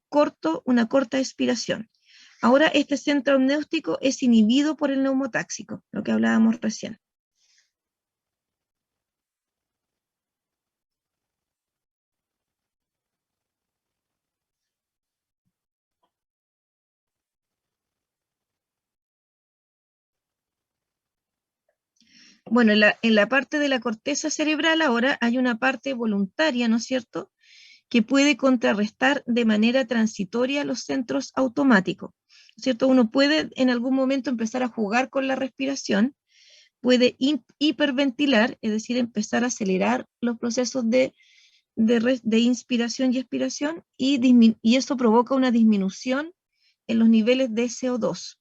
[SPEAKER 1] corta expiración. Ahora este centro amnéutico es inhibido por el neumotáxico, lo que hablábamos recién. Bueno, en la parte de la corteza cerebral ahora hay una parte voluntaria, ¿no es cierto?, que puede contrarrestar de manera transitoria los centros automáticos, ¿no es cierto? Uno puede en algún momento empezar a jugar con la respiración, puede hiperventilar, es decir, empezar a acelerar los procesos de inspiración y expiración, y eso provoca una disminución en los niveles de CO2.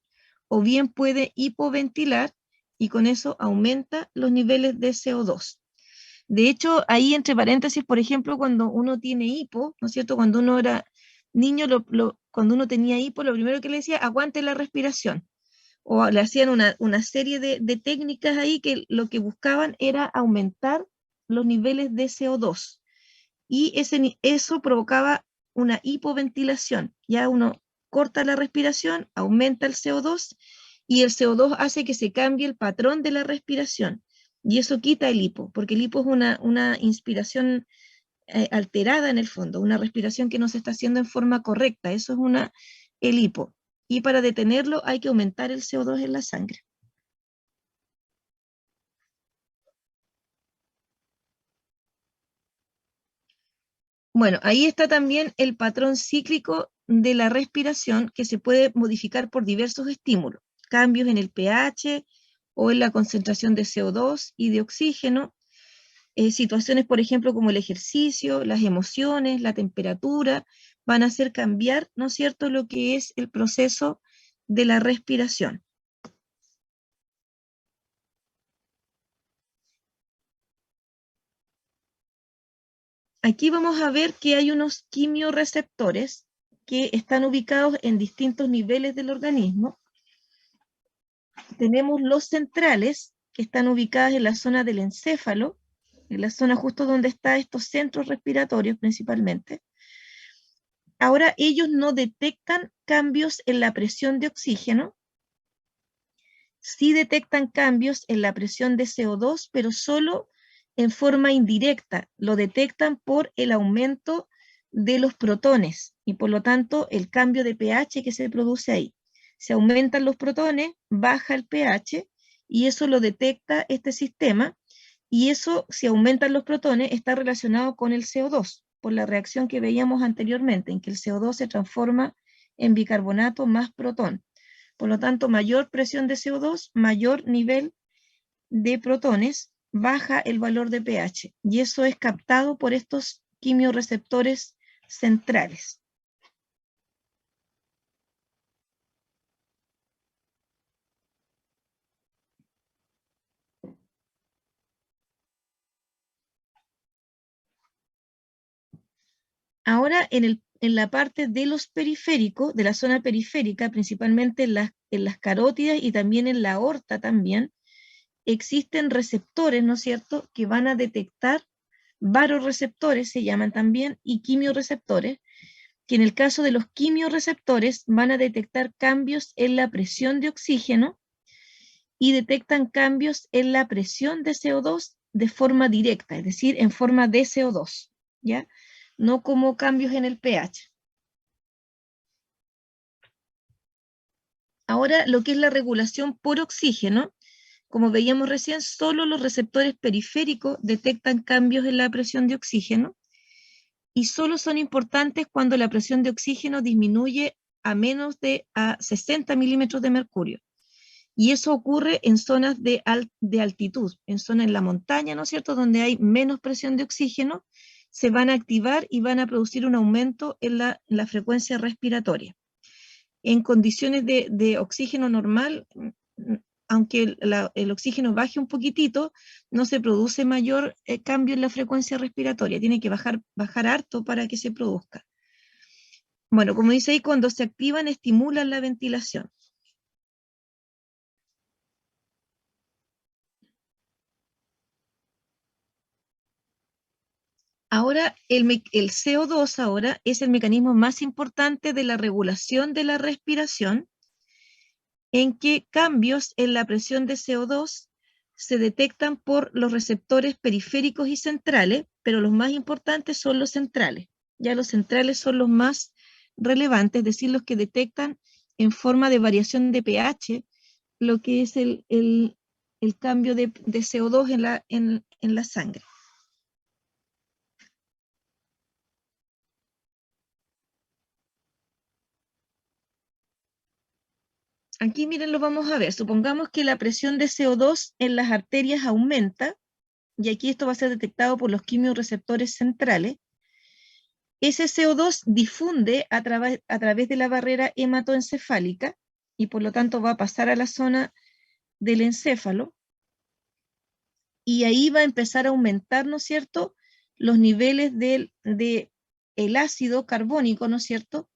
[SPEAKER 1] O bien puede hipoventilar y con eso aumenta los niveles de CO2. De hecho, ahí entre paréntesis, por ejemplo, cuando uno tiene hipo, ¿no es cierto? Cuando uno era niño, cuando uno tenía hipo, lo primero que le decía, aguante la respiración. O le hacían una serie de técnicas ahí que lo que buscaban era aumentar los niveles de CO2. Y eso provocaba una hipoventilación. Ya uno corta la respiración, aumenta el CO2 y el CO2 hace que se cambie el patrón de la respiración. Y eso quita el hipo, porque el hipo es una inspiración alterada en el fondo, una respiración que no se está haciendo en forma correcta. Eso es el hipo. Y para detenerlo hay que aumentar el CO2 en la sangre. Bueno, ahí está también el patrón cíclico de la respiración que se puede modificar por diversos estímulos, cambios en el pH o en la concentración de CO2 y de oxígeno, situaciones, por ejemplo, como el ejercicio, las emociones, la temperatura, van a hacer cambiar, ¿no es cierto?, lo que es el proceso de la respiración. Aquí vamos a ver que hay unos quimiorreceptores que están ubicados en distintos niveles del organismo. Tenemos los centrales, que están ubicados en la zona del encéfalo, en la zona justo donde están estos centros respiratorios principalmente. Ahora ellos no detectan cambios en la presión de oxígeno, sí detectan cambios en la presión de CO2, pero solo en forma indirecta. Lo detectan por el aumento de los protones y por lo tanto el cambio de pH que se produce ahí. Se aumentan los protones, baja el pH y eso lo detecta este sistema, y eso, si aumentan los protones, está relacionado con el CO2, por la reacción que veíamos anteriormente, en que el CO2 se transforma en bicarbonato más protón. Por lo tanto, mayor presión de CO2, mayor nivel de protones, baja el valor de pH, y eso es captado por estos quimiorreceptores centrales. Ahora, en la parte de los periféricos, de la zona periférica, principalmente en las carótidas y también en la aorta también, existen receptores, ¿no es cierto?, que van a detectar Varoreceptores se llaman también, y quimioreceptores, que en el caso de los quimioreceptores van a detectar cambios en la presión de oxígeno y detectan cambios en la presión de CO2 de forma directa, es decir, en forma de CO2, ¿ya? No como cambios en el pH. Ahora, lo que es la regulación por oxígeno, como veíamos recién, solo los receptores periféricos detectan cambios en la presión de oxígeno y solo son importantes cuando la presión de oxígeno disminuye a menos de 60 milímetros de mercurio. Y eso ocurre en zonas de altitud, en zonas en la montaña, ¿no es cierto?, donde hay menos presión de oxígeno, se van a activar y van a producir un aumento en la frecuencia respiratoria. En condiciones de oxígeno normal, aunque el oxígeno baje un poquitito, no se produce mayor cambio en la frecuencia respiratoria, tiene que bajar harto para que se produzca. Bueno, como dice ahí, cuando se activan, estimulan la ventilación. Ahora, el CO2 ahora es el mecanismo más importante de la regulación de la respiración, en que cambios en la presión de CO2 se detectan por los receptores periféricos y centrales, pero los más importantes son los centrales. Ya los centrales son los más relevantes, es decir, los que detectan en forma de variación de pH lo que es el cambio de CO2 en la sangre. Aquí miren, lo vamos a ver. Supongamos que la presión de CO2 en las arterias aumenta, y aquí esto va a ser detectado por los quimiorreceptores centrales. Ese CO2 difunde a través de la barrera hematoencefálica y por lo tanto va a pasar a la zona del encéfalo y ahí va a empezar a aumentar, ¿no es cierto?, los niveles del ácido carbónico, ¿no es cierto?,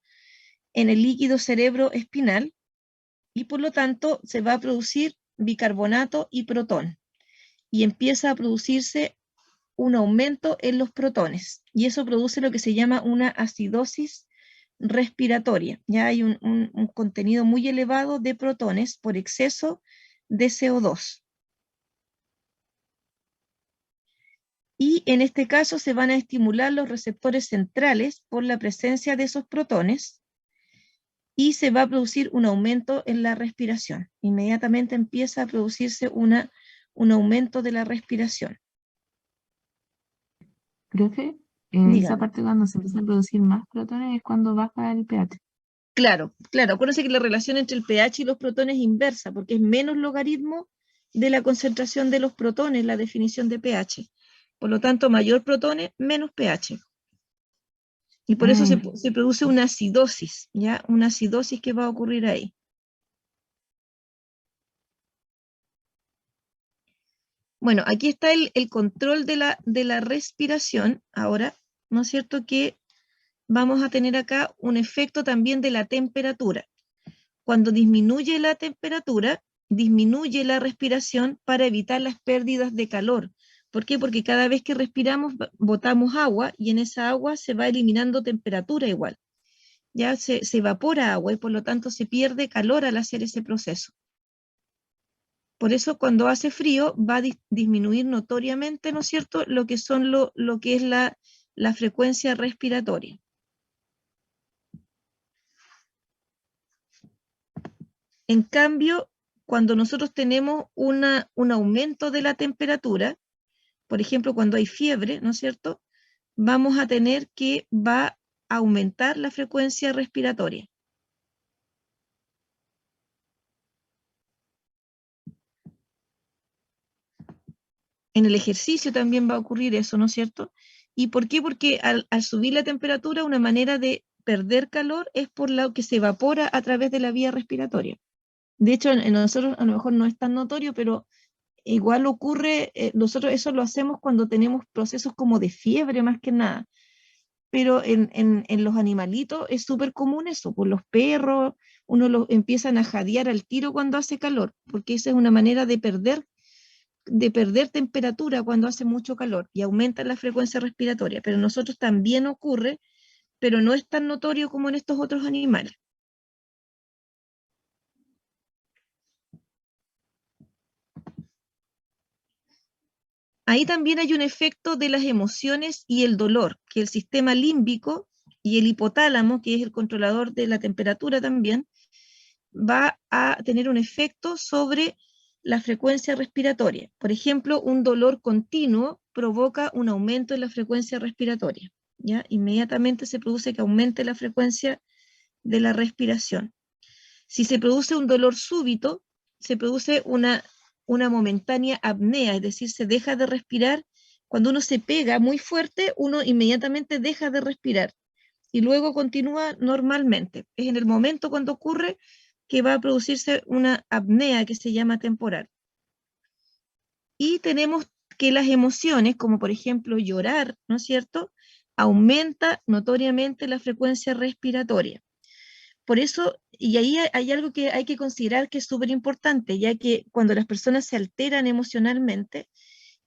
[SPEAKER 1] en el líquido cerebroespinal y por lo tanto se va a producir bicarbonato y protón y empieza a producirse un aumento en los protones y eso produce lo que se llama una acidosis respiratoria. Ya hay un contenido muy elevado de protones por exceso de CO2. Y en este caso se van a estimular los receptores centrales por la presencia de esos protones y se va a producir un aumento en la respiración. Inmediatamente empieza a producirse un aumento de la respiración.
[SPEAKER 2] Creo que en esa
[SPEAKER 1] Dígame.
[SPEAKER 2] parte cuando se empiezan a producir más protones es cuando baja el pH.
[SPEAKER 1] Claro, claro. Acuérdense que la relación entre el pH y los protones es inversa, porque es menos logaritmo de la concentración de los protones, la definición de pH. Por lo tanto, mayor protones, menos pH. Y por eso se produce una acidosis, ¿ya? Una acidosis que va a ocurrir ahí. Bueno, aquí está el control de la respiración. Ahora, ¿no es cierto que vamos a tener acá un efecto también de la temperatura? Cuando disminuye la temperatura, disminuye la respiración para evitar las pérdidas de calor. ¿Por qué? Porque cada vez que respiramos botamos agua y en esa agua se va eliminando temperatura igual. Ya se evapora agua y por lo tanto se pierde calor al hacer ese proceso. Por eso cuando hace frío va a disminuir notoriamente, ¿no es cierto?, lo que es la frecuencia respiratoria. En cambio, cuando nosotros tenemos un aumento de la temperatura, por ejemplo, cuando hay fiebre, ¿no es cierto?, vamos a tener que va a aumentar la frecuencia respiratoria. En el ejercicio también va a ocurrir eso, ¿no es cierto? ¿Y por qué? Porque al subir la temperatura, una manera de perder calor es por lo que se evapora a través de la vía respiratoria. De hecho, en nosotros a lo mejor no es tan notorio, pero igual ocurre, nosotros eso lo hacemos cuando tenemos procesos como de fiebre más que nada, pero en los animalitos es súper común eso, por los perros, uno los empiezan a jadear al tiro cuando hace calor, porque esa es una manera de perder de perder temperatura cuando hace mucho calor y aumenta la frecuencia respiratoria, pero en nosotros también ocurre, pero no es tan notorio como en estos otros animales. Ahí también hay un efecto de las emociones y el dolor, que el sistema límbico y el hipotálamo, que es el controlador de la temperatura también, va a tener un efecto sobre la frecuencia respiratoria. Por ejemplo, un dolor continuo provoca un aumento en la frecuencia respiratoria, ¿ya? Inmediatamente se produce que aumente la frecuencia de la respiración. Si se produce un dolor súbito, se produce una momentánea apnea, es decir, se deja de respirar. Cuando uno se pega muy fuerte, uno inmediatamente deja de respirar y luego continúa normalmente. Es en el momento cuando ocurre que va a producirse una apnea que se llama temporal. Y tenemos que las emociones, como por ejemplo llorar, ¿no es cierto?, aumenta notoriamente la frecuencia respiratoria. Por eso, y ahí hay algo que hay que considerar que es súper importante, ya que cuando las personas se alteran emocionalmente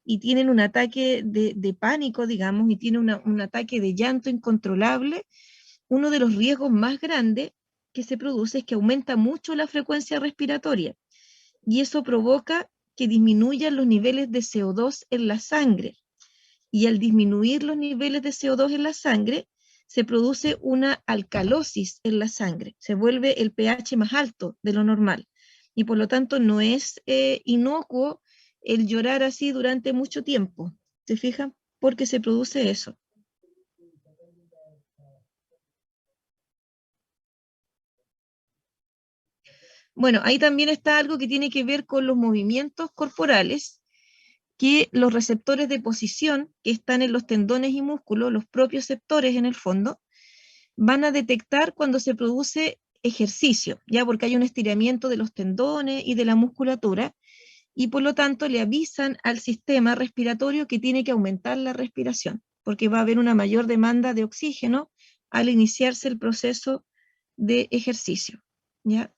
[SPEAKER 1] y tienen un ataque de pánico, digamos, y tienen un ataque de llanto incontrolable, uno de los riesgos más grandes que se produce es que aumenta mucho la frecuencia respiratoria y eso provoca que disminuyan los niveles de CO2 en la sangre. Y al disminuir los niveles de CO2 en la sangre, se produce una alcalosis en la sangre, se vuelve el pH más alto de lo normal. Y por lo tanto no es inocuo el llorar así durante mucho tiempo, ¿se fijan? Porque se produce eso. Bueno, ahí también está algo que tiene que ver con los movimientos corporales, que los receptores de posición que están en los tendones y músculos, los propioceptores en el fondo, van a detectar cuando se produce ejercicio, ya porque hay un estiramiento de los tendones y de la musculatura, y por lo tanto le avisan al sistema respiratorio que tiene que aumentar la respiración, porque va a haber una mayor demanda de oxígeno al iniciarse el proceso de ejercicio, ¿ya?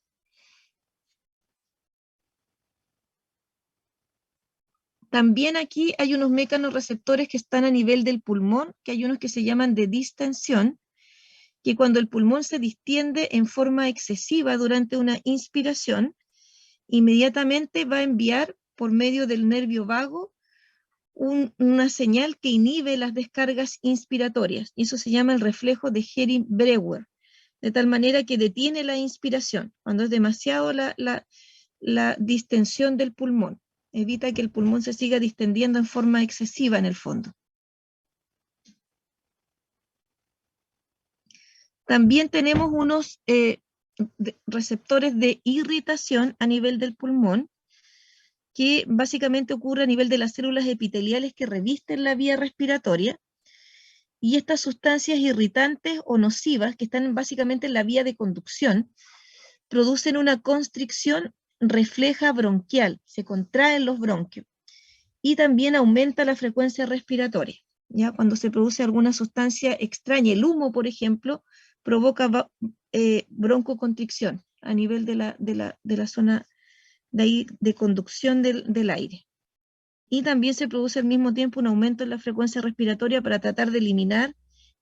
[SPEAKER 1] También aquí hay unos mecanorreceptores que están a nivel del pulmón, que hay unos que se llaman de distensión, que cuando el pulmón se distiende en forma excesiva durante una inspiración, inmediatamente va a enviar por medio del nervio vago una señal que inhibe las descargas inspiratorias, y eso se llama el reflejo de Hering-Breuer, de tal manera que detiene la inspiración, cuando es demasiado la distensión del pulmón, evita que el pulmón se siga distendiendo en forma excesiva en el fondo. También tenemos unos receptores de irritación a nivel del pulmón, que básicamente ocurre a nivel de las células epiteliales que revisten la vía respiratoria, y estas sustancias irritantes o nocivas, que están básicamente en la vía de conducción, producen una constricción refleja bronquial, se contraen los bronquios, y también aumenta la frecuencia respiratoria. ¿Ya? Cuando se produce alguna sustancia extraña, el humo, por ejemplo, provoca broncoconstricción a nivel de la zona de, ahí, de conducción del aire. Y también se produce al mismo tiempo un aumento en la frecuencia respiratoria para tratar de eliminar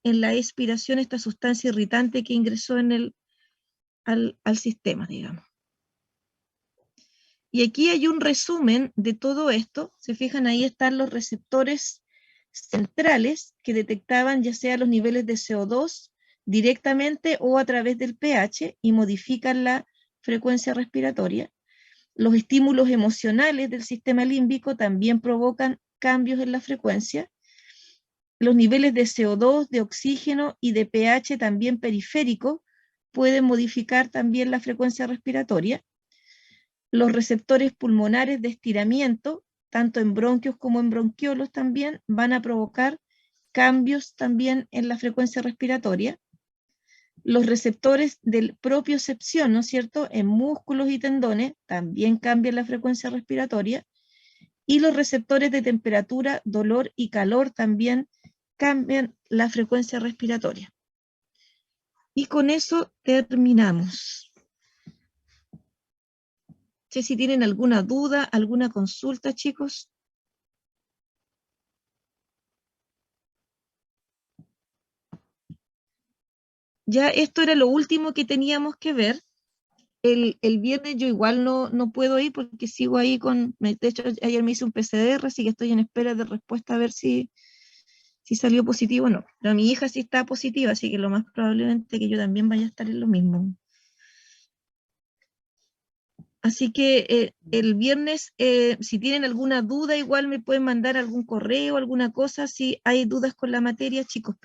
[SPEAKER 1] en la expiración esta sustancia irritante que ingresó al sistema, digamos. Y aquí hay un resumen de todo esto. Se fijan, ahí están los receptores centrales que detectaban ya sea los niveles de CO2 directamente o a través del pH y modifican la frecuencia respiratoria. Los estímulos emocionales del sistema límbico también provocan cambios en la frecuencia. Los niveles de CO2, de oxígeno y de pH también periféricos pueden modificar también la frecuencia respiratoria. Los receptores pulmonares de estiramiento, tanto en bronquios como en bronquiolos también, van a provocar cambios también en la frecuencia respiratoria. Los receptores del propiocepción, ¿no es cierto?, en músculos y tendones, también cambian la frecuencia respiratoria. Y los receptores de temperatura, dolor y calor también cambian la frecuencia respiratoria. Y con eso terminamos. sé si tienen alguna duda, alguna consulta, chicos. Ya esto era lo último que teníamos que ver. El viernes yo igual no puedo ir porque sigo ahí de hecho ayer me hice un PCR, así que estoy en espera de respuesta a ver si salió positivo o no. Pero mi hija sí está positiva, así que lo más probablemente que yo también vaya a estar en lo mismo. Así que el viernes, si tienen alguna duda, igual me pueden mandar algún correo, alguna cosa, si hay dudas con la materia, chicos.